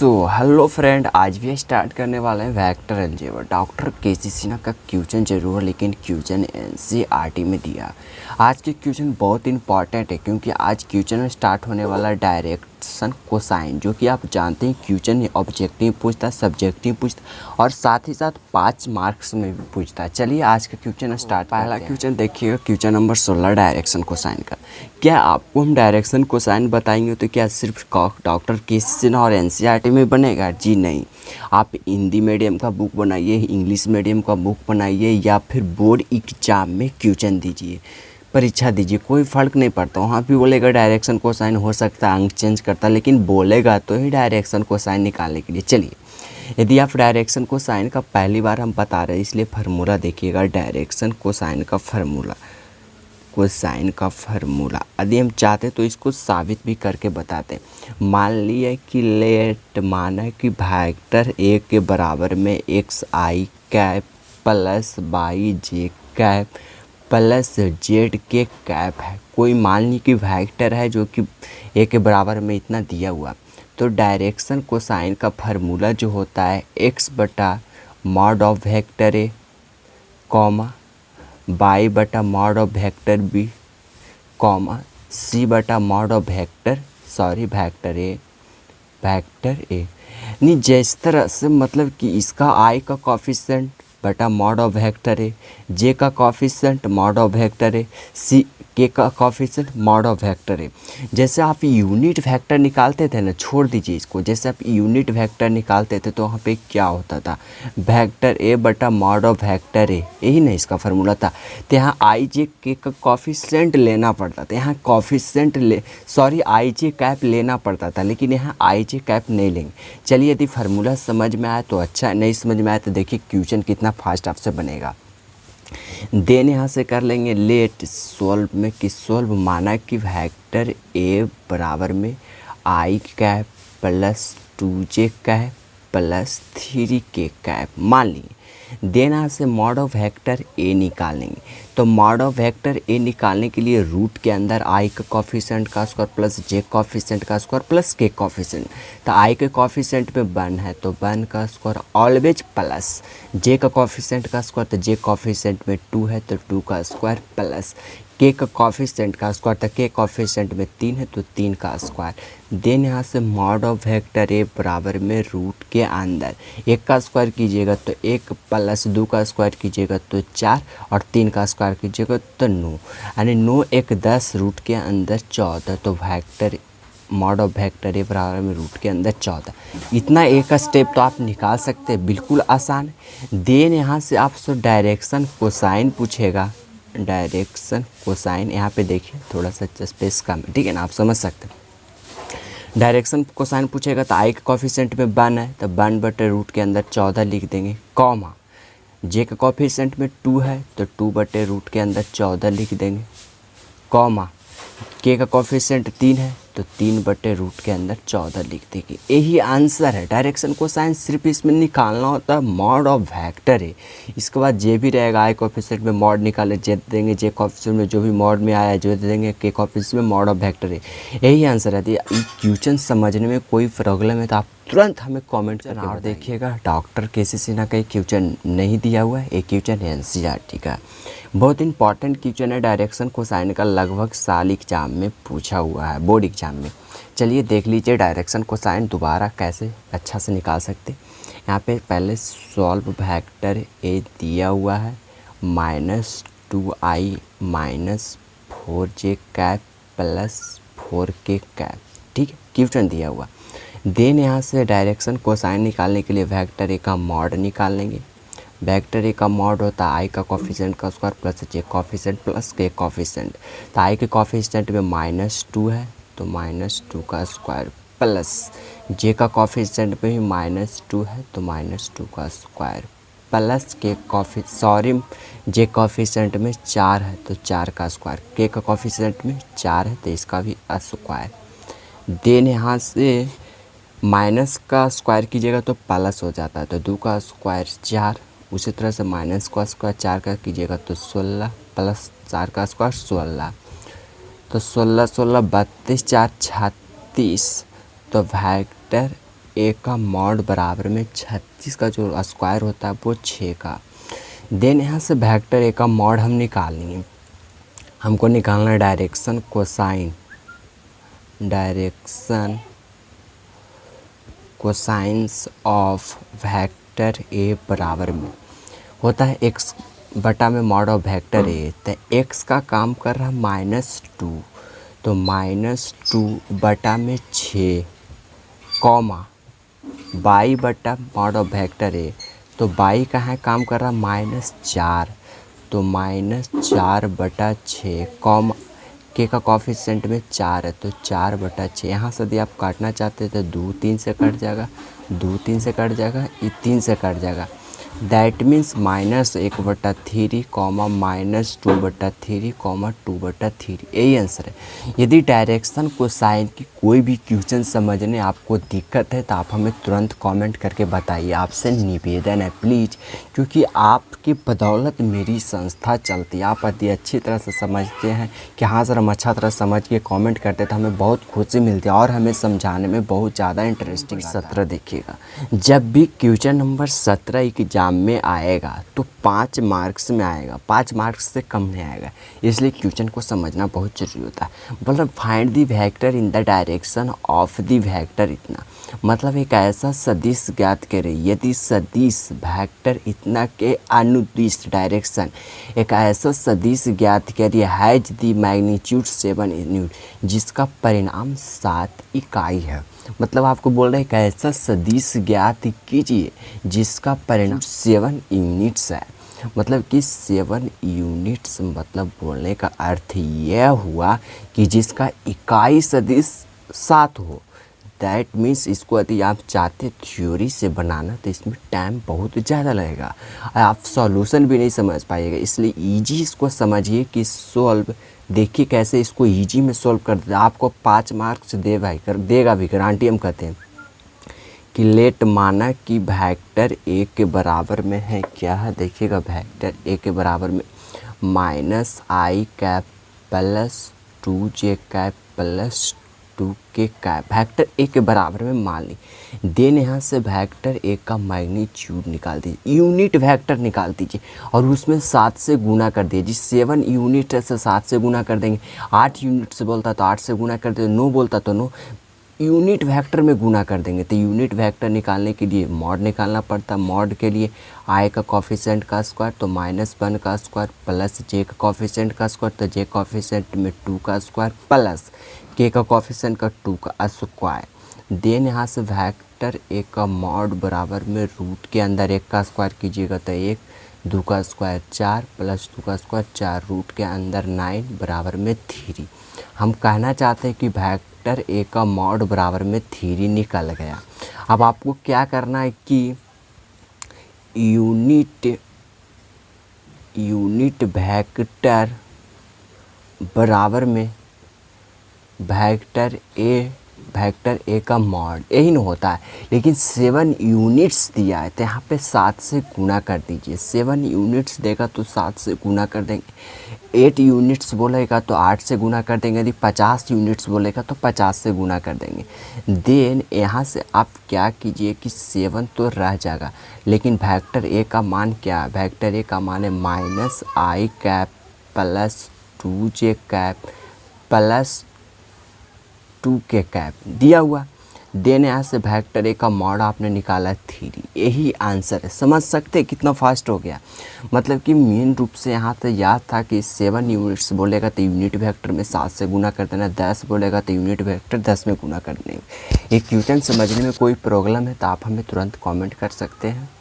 Hello friend, आज भी start करने वाले हैं वेक्टर अलजेब्रा। डॉक्टर केसी सिन्हा का क्वेश्चन जरूर है, लेकिन क्वेश्चन एनसीईआरटी में दिया। आज के क्वेश्चन बहुत इंपॉर्टेंट है क्योंकि आज क्वेश्चन में स्टार्ट होने वाला डायरेक्शन कोसाइन, जो कि आप जानते हैं क्वेश्चन ऑब्जेक्टिव पूछता है, सब्जेक्टिव पूछता और साथ ही साथ 5 मार्क्स में भी पूछता है। चलिए आज का क्वेश्चन स्टार्ट। पहला क्वेश्चन देखिएगा, क्वेश्चन नंबर 16 डायरेक्शन कोसाइन का। क्या आपको हम डायरेक्शन कोसाइन बताएंगे तो क्या सिर्फ डॉक्टर केसी सिन्हा और एनसीईआरटी में बनेगा? जी नहीं, आप हिंदी मीडियम का बुक बनाइए, इंग्लिश मीडियम का बुक बनाइए या फिर बोर्ड एग्जाम में क्वेश्चन दीजिए, परीक्षा दीजिए, कोई फ़र्क नहीं पड़ता। वहाँ भी बोलेगा डायरेक्शन कोसाइन, हो सकता है अंक चेंज करता, लेकिन बोलेगा तो ही डायरेक्शन कोसाइन निकालने के लिए। चलिए, यदि आप डायरेक्शन कोसाइन का पहली बार हम बता रहे हैं इसलिए फार्मूला देखिएगा। डायरेक्शन कोसाइन का फार्मूला, कोसाइन का फार्मूला यदि हम चाहते तो इसको साबित भी करके बताते। मान लिए कि लेट माना कि वेक्टर ए के बराबर में एक्स आई कैप प्लस वाई जे कैप प्लस जेड के कैप है। कोई मान ली कि वेक्टर है जो कि ए के बराबर में इतना दिया हुआ, तो डायरेक्शन कोसाइन का फार्मूला जो होता है एक्स बटा mod of vector A comma by बटा mod of vector B comma C बटा मॉड ऑफ वेक्टर ए नहीं, जिस तरह से मतलब कि इसका आई का कॉफिशेंट बटा mod of vector A, J का coefficient mod of vector A, सी के का coefficient mod of vector A. जैसे आप यूनिट वेक्टर निकालते थे ना, छोड़ दीजिए इसको, जैसे आप यूनिट वेक्टर निकालते थे तो वहाँ पे क्या होता था, वेक्टर ए बटा मॉड ऑफ वेक्टर ए, यही ना इसका फार्मूला था। तो यहाँ आई जे के का कॉफिशेंट लेना पड़ता था, यहाँ आई जे कैप लेना पड़ता था, लेकिन यहाँ आई जे कैप नहीं लेंगे। चलिए, यदि फार्मूला समझ में आया तो अच्छा, नहीं समझ में आया तो देखिए क्वेश्चन कितना फास्ट आपसे बनेगा। देन यहाँ से कर लेंगे लेट सॉल्व में कि सॉल्व माना कि वेक्टर ए बराबर में I cap plus 2j cap plus 3k cap मान लिए। देन यहाँ से मॉड ऑफ वेक्टर ए निकालेंगे, तो मॉड ऑफ वेक्टर ए निकालने के लिए रूट के अंदर आई का कॉफिशेंट का स्क्वायर प्लस जे कॉफिशेंट का स्क्वायर प्लस के कॉफिशेंट। तो आई के कॉफिशेंट में 1 है तो 1 का स्क्वायर ऑलवेज प्लस जे का कॉफिशेंट का स्क्वायर, तो जे कॉफिशेंट में 2 है तो 2 का स्क्वायर प्लस के का कॉफिशेंट का स्क्वायर, तो के कॉफिशेंट में 3 है तो 3 का स्क्वायर। देन यहाँ से मॉड ऑफ वेक्टर ए बराबर में रूट के अंदर 1 का स्क्वायर कीजिएगा तो 1 प्लस 2 का स्क्वायर कीजिएगा तो 4 और 3 का स्क्वायर कीजिएगा तो 9, यानी 9 1 10 रूट के अंदर 14। तो vector mod of vector A बराबर में रूट के अंदर 14। इतना एक स्टेप तो आप निकाल सकते हैं, बिल्कुल आसान। देन यहाँ से आपसे डायरेक्शन कोसाइन पूछेगा। डायरेक्शन कोसाइन यहाँ पे देखिए थोड़ा सा स्पेस कम है, ठीक है ना, आप समझ सकते हैं। डायरेक्शन कोसाइन पूछेगा तो आई के कॉफिशेंट में 1 है तो 1 बटे रूट के अंदर 14 लिख देंगे, कॉमा जे के कॉफिशेंट में 2 है तो 2 बटे रूट के अंदर 14 लिख देंगे, कॉमा के का कॉफिशेंट 3 है तो 3 बटे रूट के अंदर 14 लिख देंगे। यही आंसर है डायरेक्शन कोसाइन। सिर्फ इसमें निकालना होता है मॉड ऑफ वेक्टर है। इसके बाद जे भी रहेगा, आई कॉफिशेंट में मॉड निकाले जे देंगे, जे कॉफिशेंट में जो भी मॉड में आया जो दे देंगे, के कॉफिशेंट में मॉड ऑफ वेक्टर है। यही आंसर है। ये क्वेश्चन समझने में कोई प्रॉब्लम है तो आप तुरंत हमें कमेंट करके और देखिएगा। डॉक्टर केसी सिन्हा का क्वेश्चन नहीं दिया हुआ है, एक क्वेश्चन एनसीईआरटी का बहुत इंपॉर्टेंट क्वेश्चन है। डायरेक्शन कोसाइन का लगभग साल एग्जाम में पूछा हुआ है, बोर्ड एग्जाम में। चलिए देख लीजिए डायरेक्शन कोसाइन दोबारा कैसे अच्छा से निकाल सकते। यहाँ पे पहले सॉल्व वेक्टर ए दिया हुआ है -2i minus 4j cap plus 4k cap, ठीक है, क्वेश्चन दिया हुआ। देन यहाँ से डायरेक्शन कोसाइन निकालने के लिए वेक्टर ए का मॉड निकाल लेंगे। वेक्टर ए का मॉड होता है आई का कॉफिशेंट का स्क्वायर प्लस जे कॉफिशेंट प्लस के कॉफिशेंट। तो आई के कॉफिशेंट में -2 है तो -2 का स्क्वायर प्लस जे का कॉफिशेंट में भी -2 है तो -2 का स्क्वायर प्लस के जे कॉफिशेंट में 4 है तो 4 का स्क्वायर, के का कॉफिशेंट में 4 है तो इसका भी स्क्वायर। देन यहाँ से माइनस का स्क्वायर कीजिएगा तो प्लस हो जाता है तो 2 का स्क्वायर 4। उसी तरह से माइनस का स्क्वायर 4 का कीजिएगा तो 16 प्लस 4 का स्क्वायर 16, तो 16 16 32 4 36। तो वेक्टर ए का मॉड बराबर में 36 का जो स्क्वायर होता है वो 6 का। देन यहाँ से वेक्टर ए का मॉड हम निकालेंगे। हमको निकालना है direction cosines of vector A बराबर में होता है x बटा में मॉड ऑफ वेक्टर ए। तो x का काम कर रहा है -2, तो -2 बटा में 6 कॉमा y बटा मॉड ऑफ वेक्टर ए, तो y का है काम कर रहा है -4, तो -4 बटा 6 कॉमा के का कॉफिशिएंट में 4 है तो 4 बटा 6। यहाँ से यदि आप काटना चाहते हैं तो 2 3 से कट जाएगा, 2 3 से कट जाएगा, ये 3 से कट जाएगा। दैट मीन्स -1/3 कॉमा -2/3 कॉमा 2/3, यही आंसर है। यदि डायरेक्शन कोसाइन की कोई भी क्वेश्चन समझने आपको दिक्कत है तो आप हमें तुरंत कमेंट करके बताइए। आपसे निवेदन है प्लीज़, क्योंकि आपकी बदौलत मेरी संस्था चलती है। आप यदि अच्छी तरह से समझते हैं कि हाँ सर हम अच्छा तरह समझ के कमेंट करते तो हमें बहुत खुशी मिलती है और हमें समझाने में बहुत ज़्यादा इंटरेस्टिंग। 17 देखिएगा, जब भी क्वेश्चन नंबर 17 एग्जाम में आएगा तो 5 मार्क्स में आएगा, 5 मार्क्स से कम नहीं आएगा, इसलिए क्वेश्चन को समझना बहुत जरूरी होता है। मतलब find the vector in the direction of the vector इतना, मतलब एक ऐसा सदिश ज्ञात करें यदि सदिश वेक्टर इतना के अनुदिश डायरेक्शन, एक ऐसा सदिश ज्ञात करिए हैज द मैग्नीट्यूड 7 यूनिट, जिसका परिणाम 7 इकाई है। मतलब आपको बोल रहे हैं एक ऐसा सदिश ज्ञात कीजिए जिसका परिणाम 7 यूनिट्स है। मतलब कि 7 यूनिट्स मतलब बोलने का अर्थ यह हुआ कि जिसका इकाई सदिश 7 हो। दैट मीन्स इसको यदि आप चाहते थ्योरी से बनाना तो इसमें टाइम बहुत ज़्यादा लगेगा, आप सॉल्यूशन भी नहीं समझ पाइएगा। इसलिए इजी इसको समझिए कि सोल्व, देखिए कैसे इसको इजी में सोल्व कर देता। आपको 5 मार्क्स देगा भी, गारंटी हम कहते हैं। कि लेट माना कि वेक्टर ए के बराबर में है, क्या है देखिएगा, वेक्टर ए के बराबर में -i cap plus 2j cap plus 2k cap, vector A के बराबर में मान ली। देन यहाँ से वेक्टर ए का मैग्नीट्यूड निकाल दीजिए, यूनिट वेक्टर निकाल दीजिए और उसमें 7 से गुना कर दीजिए। 7 यूनिट से 7 से गुना कर देंगे, 8 यूनिट से बोलता तो 8 से गुना कर देंगे, 9 बोलता तो 9 यूनिट वेक्टर में गुना कर देंगे। तो यूनिट वेक्टर निकालने के लिए मॉड निकालना पड़ता है। मॉड के लिए i का कॉफिशिएंट का स्क्वायर तो -1 का स्क्वायर प्लस j का कॉफिशिएंट का स्क्वायर तो j कॉफिशिएंट में 2 का स्क्वायर प्लस k का कॉफिशिएंट का 2 का स्क्वायर। देन यहाँ से वेक्टर ए का मॉड बराबर में रूट के अंदर 1 का स्क्वायर कीजिएगा तो 1, 2 का स्क्वायर 4 प्लस 2 का स्क्वायर 4, रूट के अंदर 9 बराबर में 3। हम कहना चाहते हैं कि वेक्टर ए का मॉड बराबर में 3 निकल गया। अब आपको क्या करना है कि यूनिट वेक्टर बराबर में वेक्टर ए का मॉड, यही न होता है, लेकिन 7 यूनिट्स दिया है तो यहाँ पे 7 से गुना कर दीजिए। 7 यूनिट्स देगा तो 7 से गुना कर देंगे। 8 यूनिट्स बोलेगा तो 8 से गुना कर देंगे। यदि 50 यूनिट्स बोलेगा तो 50 से गुना कर देंगे। देन यहाँ से आप क्या कीजिए कि 7 तो रह जाएगा, लेकिन वेक्टर ए का मान क्या है, वेक्टर ए का मान है -i cap plus 2j cap plus 2k cap दिया हुआ। देन यहाँ से वेक्टर ए का मॉड आपने निकाला 3, यही आंसर है। समझ सकते हैं कितना फास्ट हो गया। मतलब कि मेन रूप से यहाँ तो याद था कि 7 यूनिट्स बोलेगा तो यूनिट वेक्टर में 7 से गुना कर देना, 10 बोलेगा तो यूनिट वेक्टर 10 में गुना कर देंगे। एक क्वेश्चन समझने में कोई प्रॉब्लम है तो आप हमें तुरंत कमेंट कर सकते हैं।